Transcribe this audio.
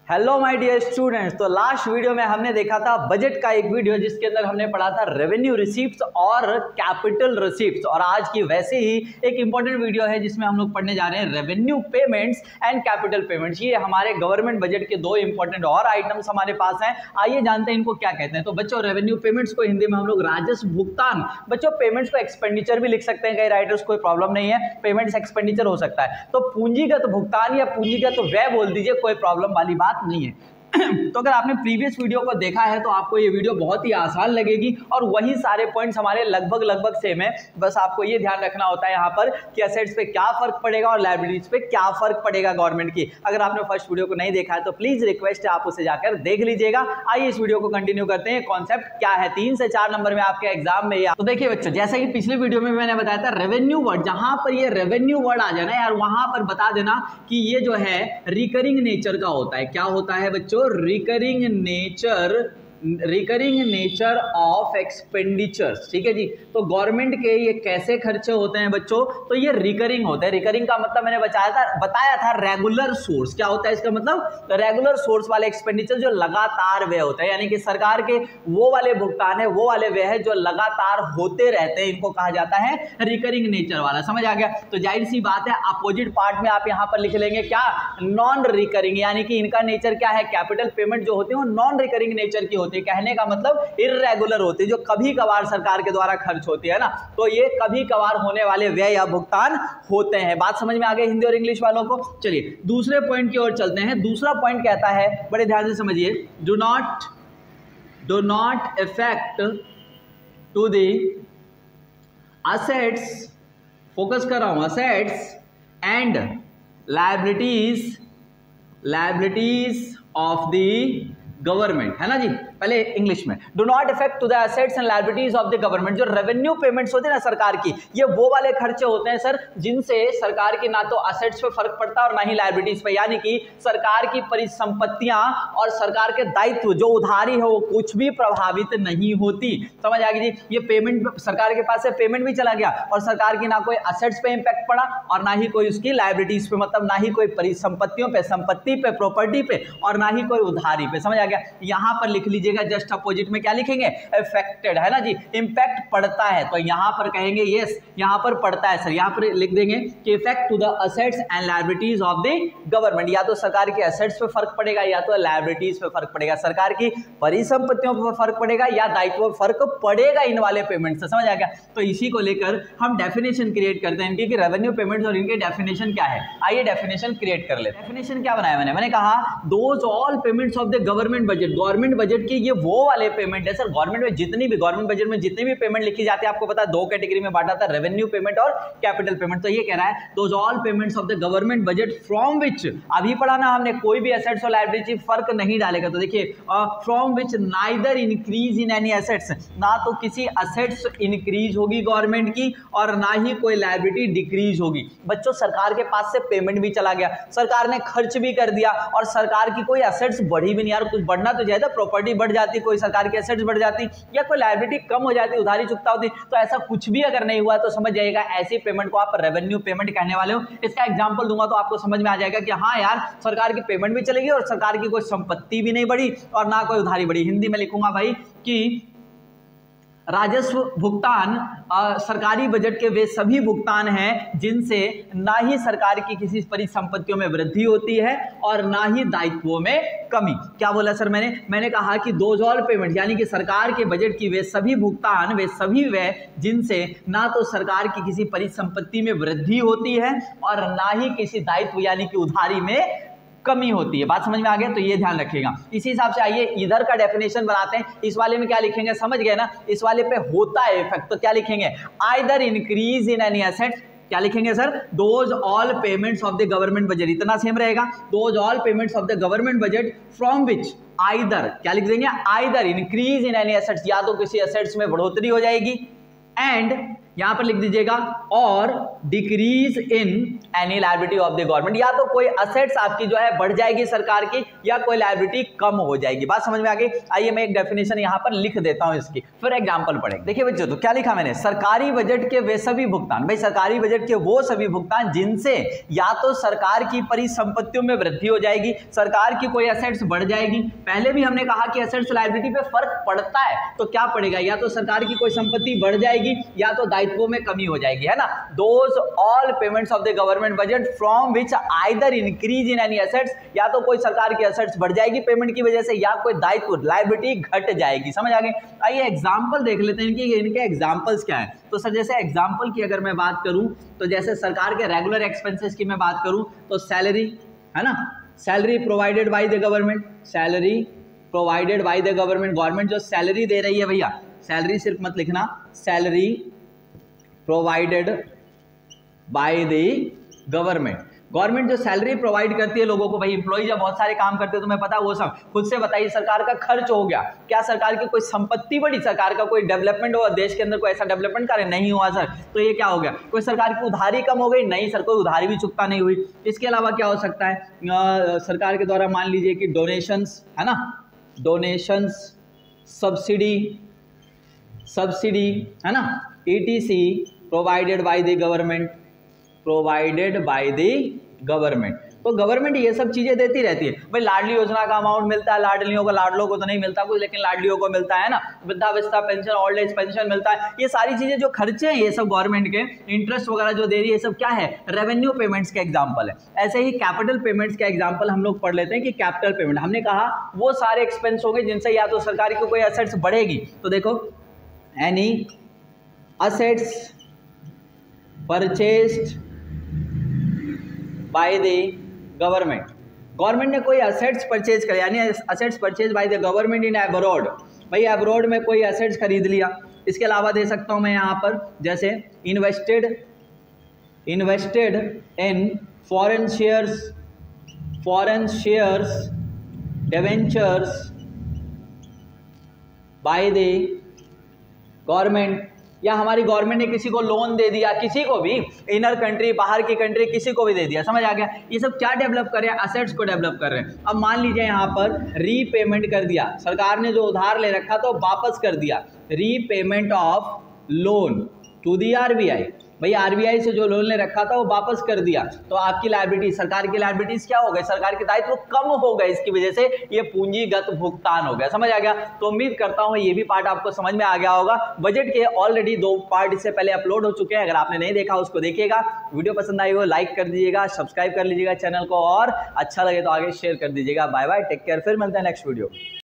Hello my dear students. तो last video में हमने देखा था बजट का एक वीडियो जिसके अंदर हमने पढ़ा था रेवेन्यू रिसीप्ट्स और कैपिटल रिसीप्ट्स। और आज की वैसे ही एक इंपॉर्टेंट वीडियो है जिसमें हम लोग पढ़ने जा रहे हैं revenue payments and capital payments. ये हमारे गवर्नमेंट बजट के दो इंपॉर्टेंट और आइटम्स हमारे पास हैं। आइए जानते हैं इनको क्या कहते हैं। तो बच्चों, रेवेन्यू पेमेंट्स को हिंदी में हम लोग राजस्व भुगतान, बच्चों पेमेंट्स को एक्सपेंडिचर भी लिख सकते हैं कई राइटर्स, कोई प्रॉब्लम नहीं है, पेमेंट्स एक्सपेंडिचर हो सकता है। तो पूंजीगत भुगतान या पूंजीगत व्यय बोल दीजिए, कोई प्रॉब्लम वाली बात नहीं है। तो अगर आपने प्रीवियस वीडियो को देखा है तो आपको ये वीडियो बहुत ही आसान लगेगी और वही सारे पॉइंट्स हमारे लगभग सेम है। बस आपको ये ध्यान रखना होता है यहाँ पर कि एसेट्स पे क्या फर्क पड़ेगा और लायबिलिटीज पे क्या फर्क पड़ेगा गवर्नमेंट की। अगर आपने फर्स्ट वीडियो को नहीं देखा है तो प्लीज रिक्वेस्ट है आप उसे जाकर देख लीजिएगा। आइए इस वीडियो को कंटिन्यू करते हैं। कॉन्सेप्ट क्या है 3 से 4 नंबर में आपके एग्जाम में। तो देखिए बच्चों, जैसा कि पिछले वीडियो में मैंने बताया था, रेवेन्यू वर्ड, जहां पर ये रेवेन्यू वर्ड आ जाना यार, वहां पर बता देना कि ये जो है रिकरिंग नेचर का होता है। क्या होता है बच्चों? Recurring nature of expenditures. ठीक है जी। तो गवर्नमेंट के ये कैसे खर्चे होते हैं बच्चों? तो ये रिकरिंग होते हैं। रिकरिंग का मतलब मैंने बताया था रेगुलर सोर्स। क्या होता है इसका मतलब? रेगुलर सोर्स वाले एक्सपेंडिचर जो लगातार व्यय होता है, यानी कि सरकार के वो वाले भुगतान है, वो वाले व्यय है जो लगातार होते रहते हैं, इनको कहा जाता है रिकरिंग नेचर वाला। समझ आ गया? तो जाहिर सी बात है अपोजिट पार्ट में आप यहां पर लिख लेंगे क्या? नॉन रिकरिंग, यानी कि इनका नेचर क्या है? कैपिटल पेमेंट जो होते हैं वो नॉन रिकरिंग नेचर की होती है। कहने का मतलब इर्रेगुलर होती है, जो कभी कभार सरकार के द्वारा खर्च होती है ना, तो ये कभी कभार होने वाले व्यय या भुगतान होते हैं। बात समझ में आ गई हिंदी और इंग्लिश वालों को? चलिए दूसरे पॉइंट की ओर चलते हैं। दूसरा पॉइंट कहता है, बड़े ध्यान से समझिए, do not effect to the assets, focus कर रहा हूं, assets and liabilities of the government, है ना जी। पहले इंग्लिश में, do not effect to the assets and liabilities of the government. जो रेवेन्यू पेमेंट्स होते हैं ना सरकार की, ये वो वाले खर्चे होते हैं सर जिनसे सरकार की ना तो असेट्स पे फर्क पड़ता है और ना ही लायबिलिटीज पे, यानी कि सरकार की परिसंपत्तियां और सरकार के दायित्व जो उधारी है वो कुछ भी प्रभावित नहीं होती। समझ आ गई जी। ये पेमेंट सरकार के पास से पेमेंट भी चला गया और सरकार की ना कोई असेट्स पे इंपैक्ट पड़ा और ना ही कोई उसकी लायबिलिटीज पे, मतलब ना ही कोई परिसंपत्तियों पे, संपत्ति पे, प्रॉपर्टी पे, और ना ही कोई उधारी पे। समझ आ गया? यहां पर लिख लीजिएगा जस्ट अपोजिट में क्या लिखेंगे? अफेक्टेड, है ना जी। इंपैक्ट पड़ता है तो यहां पर कहेंगे यस, यहां पर पड़ता है सर, यहां पर लिख देंगे कि effect to the assets and liabilities of the government. या तो सरकार के असेट्स पे फर्क पड़ेगा या तो लायबिलिटीज पे फर्क पड़ेगा, सरकार की परिसंपत्तियों पर फर्क पड़ेगा या दायित्व पर फर्क पड़ेगा इन वाले पेमेंट से। समझ आ गया? तो इसी को लेकर हम डेफिनेशन क्रिएट करते हैं इनकी कि रेवेन्यू पेमेंट्स और इनके डेफिनेशन क्या है। आइए डेफिनेशन क्रिएट कर ले। डेफिनेशन क्या बनाया मैंने कहा those all payments of the government budget. Government budget की ये वो वाले पेमेंट है सर, गवर्नमेंट में जितनी भी, गवर्नमेंट बजट में जितनी भी पेमेंट लिखी जाती है, आपको पता है 2 कैटेगरी में बांटा था, रेवेन्यू पेमेंट और कैपिटल पेमेंट। तो ये कह रहा है those all payments of the government budget from which, अभी पढ़ा ना हमने, कोई भी एसेट्स और लायबिलिटी फर्क नहीं डालेगा। तो देखिए from which neither increase in any assets, ना तो किसी एसेट्स इंक्रीज होगी गवर्नमेंट की और ना ही कोई लायबिलिटी डिक्रीज होगी। बच्चों सरकार के पास से पेमेंट भी चला गया, सरकार ने खर्च भी कर दिया और सरकार की कोई एसेट्स बढ़ी भी नहीं। यार कुछ बढ़ना तो चाहिए था, प्रॉपर्टी बढ़ जाती, कोई सरकार की एसेट्स बढ़ जाती या कोई लायबिलिटी कम हो जाती, उधारी चुकता होती। तो ऐसा कुछ भी अगर नहीं हुआ तो समझ जाइएगा ऐसी पेमेंट को आप रेवेन्यू पेमेंट कहने वाले हो। इसका एग्जांपल दूंगा तो आपको समझ में आ जाएगा कि हाँ यार सरकार की पेमेंट भी चलेगी और सरकार की कोई संपत्ति भी नहीं बढ़ी और ना कोई उधारी बढ़ी। हिंदी में लिखूंगा भाई कि राजस्व भुगतान सरकारी बजट के वे सभी भुगतान हैं जिनसे ना ही सरकार की किसी परिसंपत्तियों में वृद्धि होती है और ना ही दायित्वों में कमी। क्या बोला सर मैंने कहा कि दोज ऑल पेमेंट, यानी कि सरकार के बजट की वे सभी भुगतान, वे सभी व्यय जिनसे ना तो सरकार की किसी परिसंपत्ति में वृद्धि होती है और ना ही किसी दायित्व यानी कि उधारी में कमी होती है। बात समझ में आ गया? तो ये ध्यान रखिएगा। इसी हिसाब से आइए इधर का डेफिनेशन बनाते हैं। इस वाले में क्या लिखेंगे समझ गए ना? इस वाले पे होता है इफेक्ट, तो क्या लिखेंगे? Either increase in any asset, क्या लिखेंगे sir? Those all payments of the government budget, इतना सेम रहेगा। Those all payments of the government budget from which either, क्या लिख देंगे? Either increase in any assets, या तो किसी एसेट्स में बढ़ोतरी हो जाएगी, एंड यहां पर लिख दीजिएगा और decrease in any liability of the government, या तो कोई असेट्स आपकी जो है बढ़ जाएगी सरकार की, या कोई लायबिलिटी कम हो जाएगी। बात समझ में आ गई? आइए मैं एक डेफिनेशन यहां पर लिख देता हूं इसकी, फिर एग्जांपल पढ़ेंगे। देखिए बच्चों, तो क्या लिखा मैंने, सरकारी बजट के वे सभी भुगतान, भाई सरकारी बजट के वो सभी भुगतान जिनसे या तो सरकार की परिसंपत्तियों में वृद्धि हो जाएगी, सरकार की कोई असेट्स बढ़ जाएगी। पहले भी हमने कहा कि असेट्स लायबिलिटी पे फर्क पड़ता है, तो क्या पड़ेगा, या तो सरकार की कोई संपत्ति बढ़ जाएगी या तो दायित्वों में कमी हो जाएगी, है ना। Those all payments of the government budget from which either increase in any assets, या तो कोई सरकार की असेट्स बढ़ जाएगी पेमेंट की वजह से, या कोई दायित्व लायबिलिटी घट जाएगी। समझ आ गई? आइए एग्जांपल देख लेते हैं इनके एग्जांपल्स क्या है। तो सर जैसे एग्जांपल की अगर मैं बात करूं, तो जैसे सरकार के रेगुलर एक्सपेंसेस की मैं बात करूं, तो सैलरी, है ना, salary provided by the government, salary provided by the government, government जो सैलरी दे रही है भैया, सैलरी सिर्फ मत लिखना, salary provided by the government, government जो सैलरी प्रोवाइड करती है लोगों को, भाई एम्प्लॉई जब बहुत सारे काम करते हैं तुम्हें पता है वो सब। खुद से बताइए, सरकार का खर्च हो गया, क्या सरकार की कोई संपत्ति बढ़ी, सरकार का कोई डेवलपमेंट हुआ, देश के अंदर कोई ऐसा डेवलपमेंट कार्य नहीं हुआ सर, तो ये क्या हो गया, कोई सरकार की उधारी कम हो गई, नहीं सर कोई उधारी भी चुकता नहीं हुई। इसके अलावा क्या हो सकता है, सरकार के द्वारा मान लीजिए कि डोनेशंस, है ना, डोनेशंस, सब्सिडी है ना, ETC provided by the government, provided by the government. तो गवर्नमेंट ये सब चीजें देती रहती है। भाई लाडली योजना का अमाउंट मिलता है लाडलियों को, लाडलों को तो नहीं मिलता कुछ, लेकिन लाडलियों को मिलता है ना, वृद्धावस्था पेंशन, ओल्ड एज पेंशन मिलता है। ये सारी चीजें जो खर्चे हैं ये सब गवर्नमेंट के, इंटरेस्ट वगैरह जो दे रही है, ये सब क्या है, रेवेन्यू पेमेंट्स के एग्जाम्पल है। ऐसे ही कैपिटल पेमेंट्स का एग्जाम्पल हम लोग पढ़ लेते हैं कि कैपिटल पेमेंट, हमने कहा वो सारे एक्सपेंस होंगे जिनसे या तो सरकार की कोई असेट्स बढ़ेगी, तो देखो any assets purchased by the government, government ने कोई असेट्स परचेज करे, यानी assets purchase by the government in abroad, भाई अब्रॉड में कोई असेट्स खरीद लिया। इसके अलावा दे सकता हूं मैं यहाँ पर जैसे invested in foreign shares debentures by the government, या हमारी गवर्नमेंट ने किसी को लोन दे दिया, किसी को भी, इनर कंट्री बाहर की कंट्री किसी को भी दे दिया। समझ आ गया? ये सब क्या डेवलप कर रहे हैं, असेट्स को डेवलप कर रहे हैं। अब मान लीजिए यहाँ पर रीपेमेंट कर दिया, सरकार ने जो उधार ले रखा था वो वापस कर दिया, repayment of loan to the RBI, भाई RBI से जो लोन ले रखा था वो वापस कर दिया, तो आपकी लायबिलिटी, सरकार की लायबिलिटीज क्या हो गई, सरकार के दायित्व कम हो गए, इसकी वजह से ये पूंजीगत भुगतान हो गया। समझ आ गया? तो उम्मीद करता हूं ये भी पार्ट आपको समझ में आ गया होगा। बजट के ऑलरेडी 2 पार्ट इससे पहले अपलोड हो चुके हैं, अगर आपने नहीं देखा उसको देखिएगा। वीडियो पसंद आई हो लाइक कर दीजिएगा, सब्सक्राइब कर लीजिएगा चैनल को, और अच्छा लगे तो आगे शेयर कर दीजिएगा। बाय बाय, टेक केयर, फिर मिलते हैं नेक्स्ट वीडियो।